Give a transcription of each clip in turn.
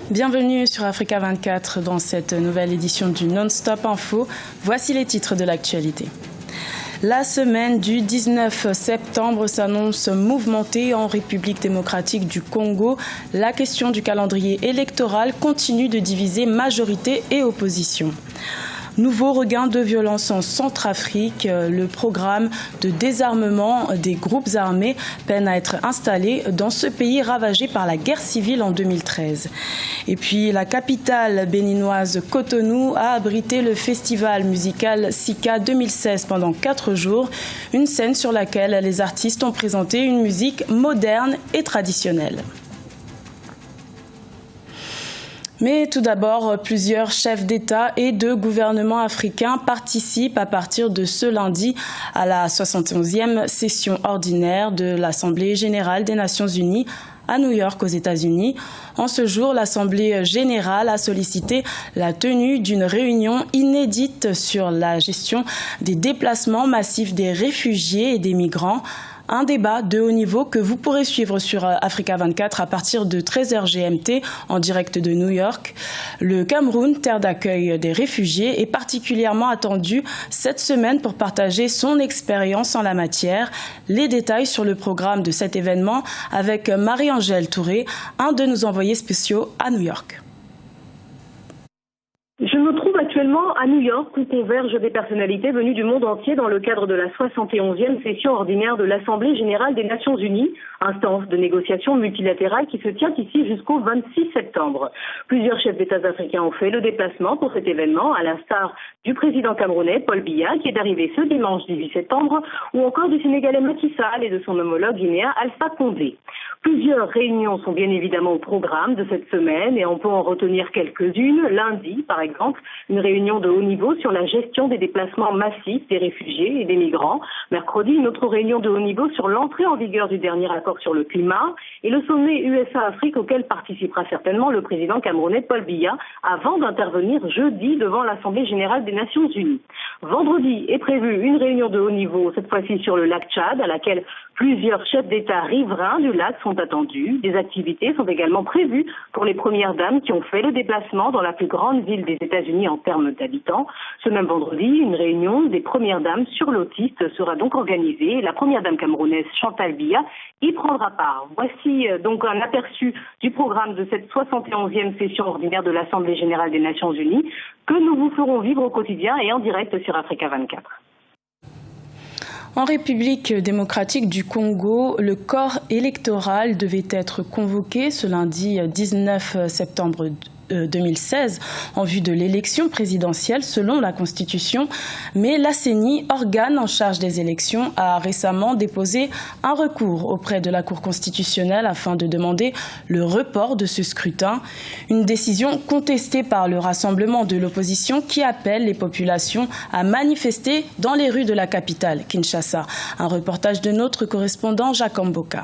Bienvenue sur Africa 24 dans cette nouvelle édition du Non-Stop Info. Voici les titres de l'actualité. La semaine du 19 septembre s'annonce mouvementée en République démocratique du Congo. La question du calendrier électoral continue de diviser majorité et opposition. Nouveau regain de violence en Centrafrique. Le programme de désarmement des groupes armés peine à être installé dans ce pays ravagé par la guerre civile en 2013. Et puis la capitale béninoise Cotonou a abrité le festival musical Sika 2016 pendant 4 jours. Une scène sur laquelle les artistes ont présenté une musique moderne et traditionnelle. Mais tout d'abord, plusieurs chefs d'État et de gouvernement africains participent à partir de ce lundi à la 71e session ordinaire de l'Assemblée générale des Nations unies à New York aux États-Unis. En ce jour, l'Assemblée générale a sollicité la tenue d'une réunion inédite sur la gestion des déplacements massifs des réfugiés et des migrants. Un débat de haut niveau que vous pourrez suivre sur Africa 24 à partir de 13h GMT en direct de New York. Le Cameroun, terre d'accueil des réfugiés, est particulièrement attendu cette semaine pour partager son expérience en la matière. Les détails sur le programme de cet événement avec Marie-Angèle Touré, un de nos envoyés spéciaux à New York. Je me trouve actuellement à New York où convergent des personnalités venues du monde entier dans le cadre de la 71e session ordinaire de l'Assemblée générale des Nations unies, instance de négociation multilatérale qui se tient ici jusqu'au 26 septembre. Plusieurs chefs d'État africains ont fait le déplacement pour cet événement, à l'instar du président camerounais Paul Biya qui est arrivé ce dimanche 18 septembre, ou encore du Sénégalais Macky Sall et de son homologue guinéen Alpha Condé. Plusieurs réunions sont bien évidemment au programme de cette semaine et on peut en retenir quelques-unes. Lundi, par exemple, une réunion de haut niveau sur la gestion des déplacements massifs des réfugiés et des migrants. Mercredi, une autre réunion de haut niveau sur l'entrée en vigueur du dernier accord sur le climat et le sommet USA-Afrique auquel participera certainement le président camerounais Paul Biya avant d'intervenir jeudi devant l'Assemblée générale des Nations unies. Vendredi est prévue une réunion de haut niveau, cette fois-ci sur le lac Tchad, à laquelle plusieurs chefs d'État riverains du lac sont attendus. Des activités sont également prévues pour les premières dames qui ont fait le déplacement dans la plus grande ville des États-Unis en termes d'habitants. Ce même vendredi, une réunion des premières dames sur l'autiste sera donc organisée. La première dame camerounaise Chantal Biya y prendra part. Voici donc un aperçu du programme de cette 71e session ordinaire de l'Assemblée générale des Nations unies que nous vous ferons vivre au quotidien et en direct sur Africa 24. En République démocratique du Congo, le corps électoral devait être convoqué ce lundi 19 septembre 2016 en vue de l'élection présidentielle selon la Constitution, mais la CENI, organe en charge des élections, a récemment déposé un recours auprès de la Cour constitutionnelle afin de demander le report de ce scrutin. Une décision contestée par le rassemblement de l'opposition qui appelle les populations à manifester dans les rues de la capitale, Kinshasa. Un reportage de notre correspondant Jacques Mboka.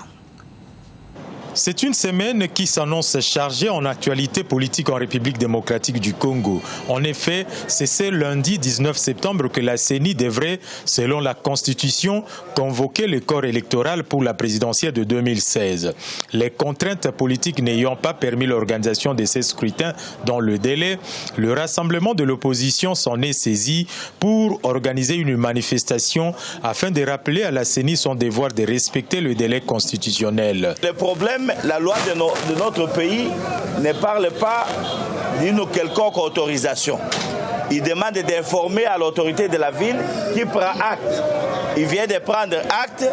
C'est une semaine qui s'annonce chargée en actualité politique en République démocratique du Congo. En effet, c'est ce lundi 19 septembre que la CENI devrait, selon la Constitution, convoquer le corps électoral pour la présidentielle de 2016. Les contraintes politiques n'ayant pas permis l'organisation de ces scrutins dans le délai, le rassemblement de l'opposition s'en est saisi pour organiser une manifestation afin de rappeler à la CENI son devoir de respecter le délai constitutionnel. Le problème, la loi de notre pays ne parle pas d'une quelconque autorisation. Il demande d'informer à l'autorité de la ville qui prend acte. Il vient de prendre acte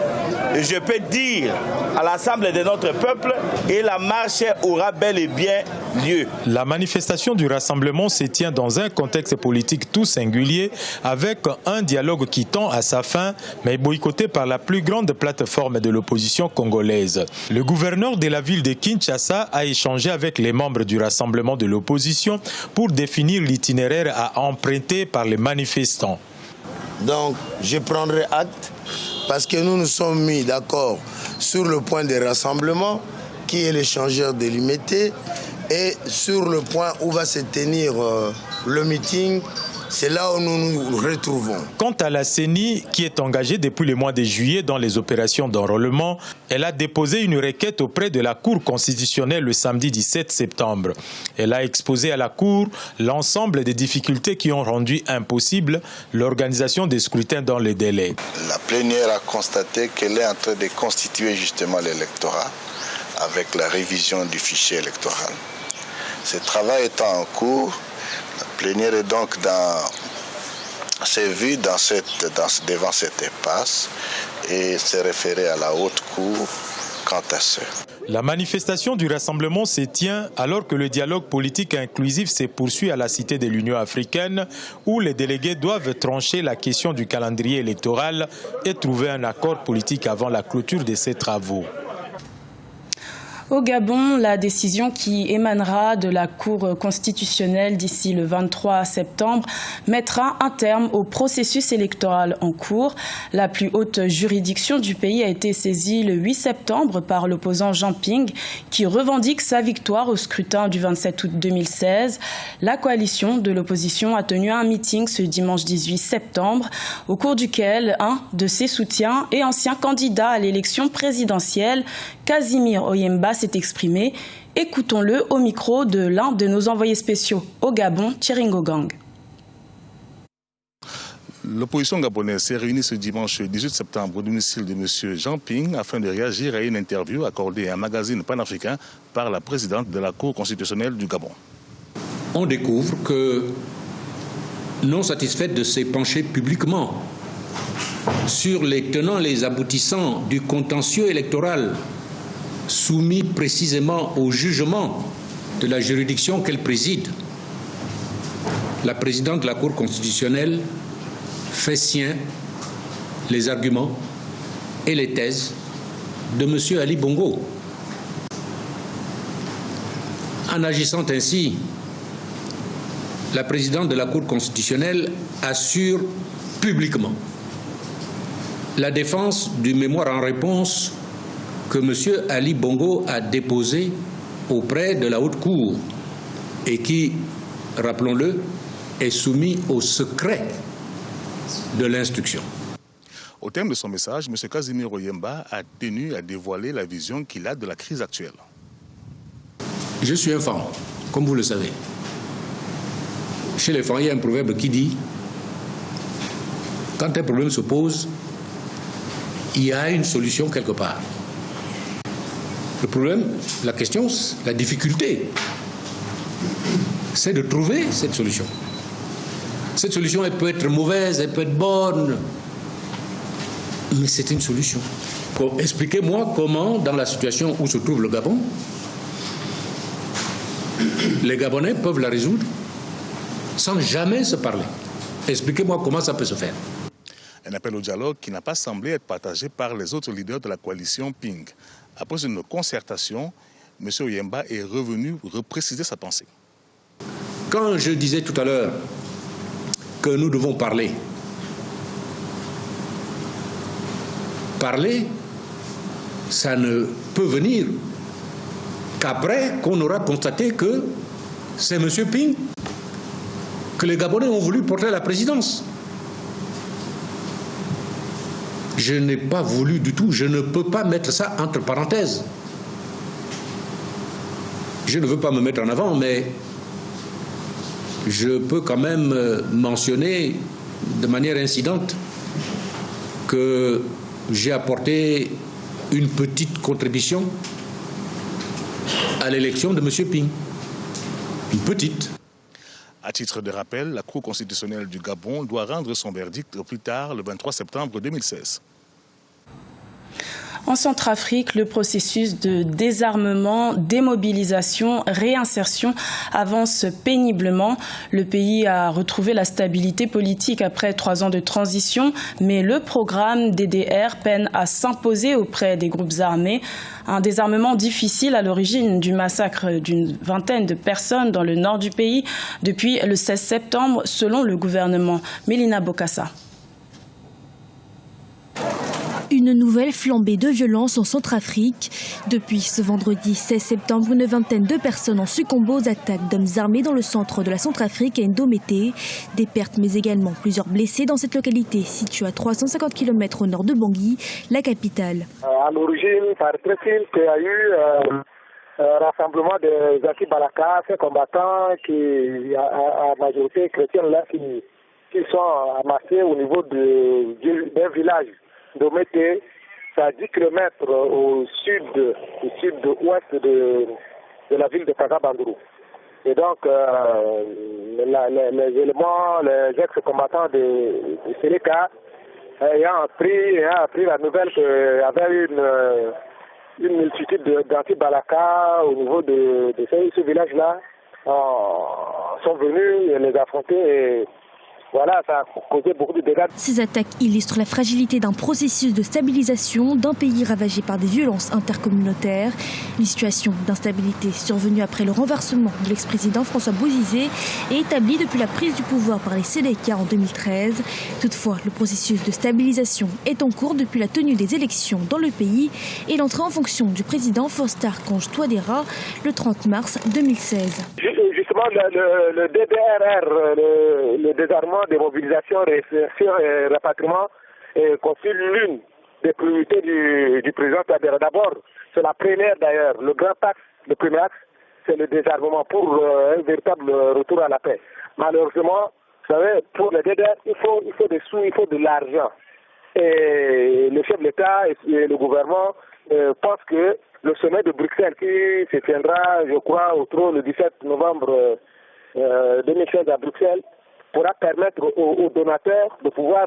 et je peux dire à l'Assemblée de notre peuple et la marche aura bel et bien lieu. La manifestation du rassemblement se tient dans un contexte politique tout singulier avec un dialogue qui tend à sa fin mais boycotté par la plus grande plateforme de l'opposition congolaise. Le gouverneur de la ville de Kinshasa a échangé avec les membres du rassemblement de l'opposition pour définir l'itinéraire à emprunter par les manifestants. Donc, je prendrai acte parce que nous nous sommes mis d'accord sur le point des rassemblements qui est l'échangeur délimité et sur le point où va se tenir le meeting C'est là où nous nous retrouvons. Quant à la CENI, qui est engagée depuis le mois de juillet dans les opérations d'enrôlement, elle a déposé une requête auprès de la Cour constitutionnelle le samedi 17 septembre. Elle a exposé à la Cour l'ensemble des difficultés qui ont rendu impossible l'organisation des scrutins dans les délais. La plénière a constaté qu'elle est en train de constituer justement l'électorat avec la révision du fichier électoral. Ce travail étant en cours, la plénière est donc s'est vue devant cette impasse et s'est référée à la haute cour quant à ce. La manifestation du rassemblement se tient alors que le dialogue politique inclusif se poursuit à la Cité de l'Union africaine où les délégués doivent trancher la question du calendrier électoral et trouver un accord politique avant la clôture de ces travaux. Au Gabon, la décision qui émanera de la Cour constitutionnelle d'ici le 23 septembre mettra un terme au processus électoral en cours. La plus haute juridiction du pays a été saisie le 8 septembre par l'opposant Jean Ping qui revendique sa victoire au scrutin du 27 août 2016. La coalition de l'opposition a tenu un meeting ce dimanche 18 septembre au cours duquel un de ses soutiens et ancien candidat à l'élection présidentielle, Casimir Oyemba, s'est exprimé. Écoutons-le au micro de l'un de nos envoyés spéciaux au Gabon, Chiringo Gang. L'opposition gabonaise s'est réunie ce dimanche 18 septembre au domicile de M. Jean Ping afin de réagir à une interview accordée à un magazine panafricain par la présidente de la Cour constitutionnelle du Gabon. On découvre que, non satisfaite de s'est penchée publiquement sur les tenants et les aboutissants du contentieux électoral soumis précisément au jugement de la juridiction qu'elle préside, la présidente de la Cour constitutionnelle fait sien les arguments et les thèses de M. Ali Bongo. En agissant ainsi, la présidente de la Cour constitutionnelle assure publiquement la défense du mémoire en réponse que M. Ali Bongo a déposé auprès de la Haute Cour et qui, rappelons-le, est soumis au secret de l'instruction. Au terme de son message, M. Casimir Oyemba a tenu à dévoiler la vision qu'il a de la crise actuelle. Je suis un franc, comme vous le savez. Chez les francs, il y a un proverbe qui dit « Quand un problème se pose, il y a une solution quelque part. » Le problème, la question, la difficulté, c'est de trouver cette solution. Cette solution, elle peut être mauvaise, elle peut être bonne, mais c'est une solution. Expliquez-moi comment, dans la situation où se trouve le Gabon, les Gabonais peuvent la résoudre sans jamais se parler. Expliquez-moi comment ça peut se faire. Un appel au dialogue qui n'a pas semblé être partagé par les autres leaders de la coalition Ping. Après une concertation, M. Oyemba est revenu repréciser sa pensée. Quand je disais tout à l'heure que nous devons parler, ça ne peut venir qu'après qu'on aura constaté que c'est M. Ping que les Gabonais ont voulu porter à la présidence. Je n'ai pas voulu du tout, je ne peux pas mettre ça entre parenthèses. Je ne veux pas me mettre en avant, mais je peux quand même mentionner de manière incidente que j'ai apporté une petite contribution à l'élection de M. Ping. Une petite. À titre de rappel, la Cour constitutionnelle du Gabon doit rendre son verdict au plus tard le 23 septembre 2016. En Centrafrique, le processus de désarmement, démobilisation, réinsertion avance péniblement. Le pays a retrouvé la stabilité politique après 3 ans de transition, mais le programme DDR peine à s'imposer auprès des groupes armés. Un désarmement difficile à l'origine du massacre d'une vingtaine de personnes dans le nord du pays depuis le 16 septembre, selon le gouvernement. Mélina Bokassa. Une nouvelle flambée de violence en Centrafrique. Depuis ce vendredi 16 septembre, une vingtaine de personnes ont succombé aux attaques d'hommes armés dans le centre de la Centrafrique à Ndomété. Des pertes mais également plusieurs blessés dans cette localité située à 350 km au nord de Bangui, la capitale. À l'origine, par précise qu'il y a eu un rassemblement des anti-Balaka, ces combattants qui, à majorité chrétienne là, qui sont amassés au niveau d'un village Ndomété, c'est à 10 km au sud-ouest de la ville de Kagabandou. Et donc, les éléments, les ex-combattants de Séléka, ayant appris la nouvelle qu'il y avait une multitude d'anti-Balaka au niveau de ce village-là, sont venus les affronter et voilà, ça a causé beaucoup de dégâts. Ces attaques illustrent la fragilité d'un processus de stabilisation d'un pays ravagé par des violences intercommunautaires. Une situation d'instabilité survenue après le renversement de l'ex-président François Bozizé et établie depuis la prise du pouvoir par les Séléka en 2013. Toutefois, le processus de stabilisation est en cours depuis la tenue des élections dans le pays et l'entrée en fonction du président Faustin Archange Touadéra le 30 mars 2016. Justement, le DDRR, le désarmement, démobilisation, réinsertion et rapatriement constitue l'une des priorités du président Touadéra. D'abord, c'est la première d'ailleurs. Le grand axe, le premier axe, c'est le désarmement pour un véritable retour à la paix. Malheureusement, vous savez, pour le DDR, il faut des sous, il faut de l'argent. Et le chef de l'État et le gouvernement pensent que le sommet de Bruxelles qui se tiendra, je crois, le 17 novembre 2016 à Bruxelles, pourra permettre aux donateurs de pouvoir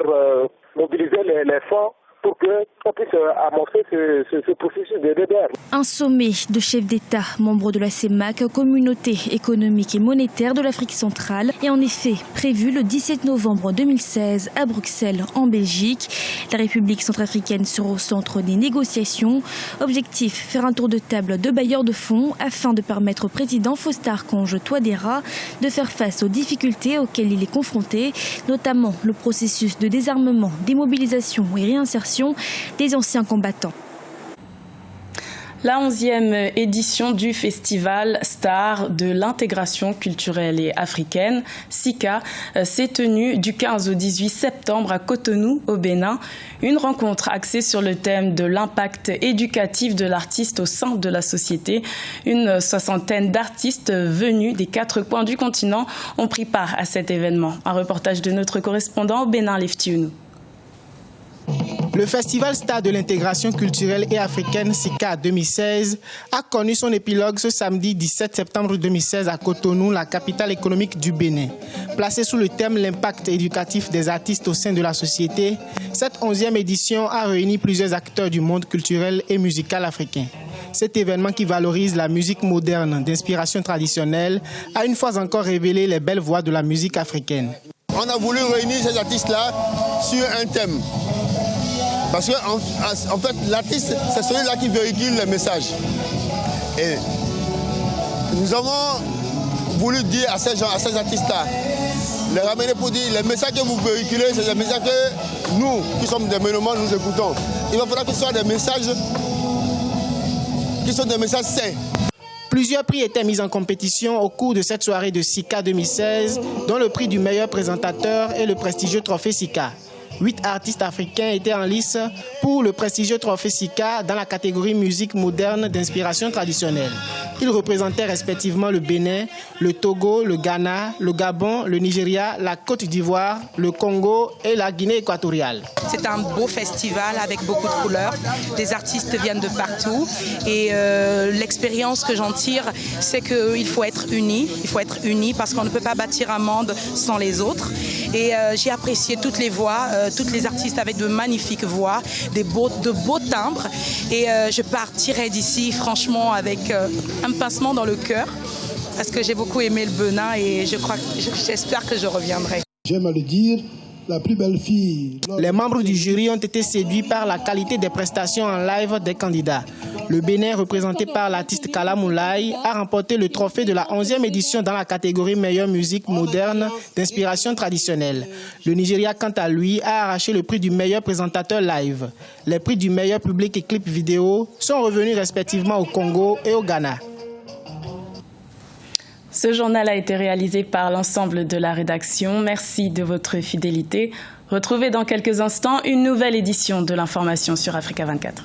mobiliser les fonds pour qu'on puisse amorcer ce processus de DDR. Un sommet de chefs d'État, membres de la CEMAC, Communauté économique et monétaire de l'Afrique centrale, est en effet prévu le 17 novembre 2016 à Bruxelles, en Belgique. La République centrafricaine sera au centre des négociations. Objectif, faire un tour de table de bailleurs de fonds afin de permettre au président Faustin Archange Touadéra de faire face aux difficultés auxquelles il est confronté, notamment le processus de désarmement, démobilisation et réinsertion des anciens combattants. La 11e édition du festival Star de l'intégration culturelle et africaine, SICA, s'est tenue du 15 au 18 septembre à Cotonou, au Bénin. Une rencontre axée sur le thème de l'impact éducatif de l'artiste au sein de la société. Une soixantaine d'artistes venus des 4 coins du continent ont pris part à cet événement. Un reportage de notre correspondant au Bénin, Leftiounou. Le festival Star de l'intégration culturelle et africaine SICA 2016 a connu son épilogue ce samedi 17 septembre 2016 à Cotonou, la capitale économique du Bénin. Placé sous le thème l'impact éducatif des artistes au sein de la société, cette 11e édition a réuni plusieurs acteurs du monde culturel et musical africain. Cet événement qui valorise la musique moderne d'inspiration traditionnelle a une fois encore révélé les belles voix de la musique africaine. On a voulu réunir ces artistes-là sur un thème. Parce qu'en fait, l'artiste, c'est celui-là qui véhicule le message. Et nous avons voulu dire à ces gens, à ces artistes-là, les ramener pour dire, les messages que vous véhiculez, c'est des messages que nous, qui sommes des mélomanes, nous écoutons. Il va falloir que ce soit des messages qui sont des messages sains. Plusieurs prix étaient mis en compétition au cours de cette soirée de SICA 2016, dont le prix du meilleur présentateur et le prestigieux trophée SICA. 8 artistes africains étaient en lice pour le prestigieux trophée SICA dans la catégorie musique moderne d'inspiration traditionnelle. Ils représentaient respectivement le Bénin, le Togo, le Ghana, le Gabon, le Nigeria, la Côte d'Ivoire, le Congo et la Guinée équatoriale. C'est un beau festival avec beaucoup de couleurs. Des artistes viennent de partout et l'expérience que j'en tire, c'est qu'il faut être unis. Il faut être unis parce qu'on ne peut pas bâtir un monde sans les autres. Et j'ai apprécié toutes les voix, toutes les artistes avec de magnifiques voix, de beaux timbres. Et je partirai d'ici franchement avec un pincement dans le cœur parce que j'ai beaucoup aimé le Bénin et j'espère que je reviendrai. J'aime à le dire, la plus belle fille. Les membres du jury ont été séduits par la qualité des prestations en live des candidats. Le Bénin, représenté par l'artiste Kala Moulay, a remporté le trophée de la 11e édition dans la catégorie meilleure musique moderne d'inspiration traditionnelle. Le Nigeria, quant à lui, a arraché le prix du meilleur présentateur live. Les prix du meilleur public et clip vidéo sont revenus respectivement au Congo et au Ghana. Ce journal a été réalisé par l'ensemble de la rédaction. Merci de votre fidélité. Retrouvez dans quelques instants une nouvelle édition de l'information sur Africa 24.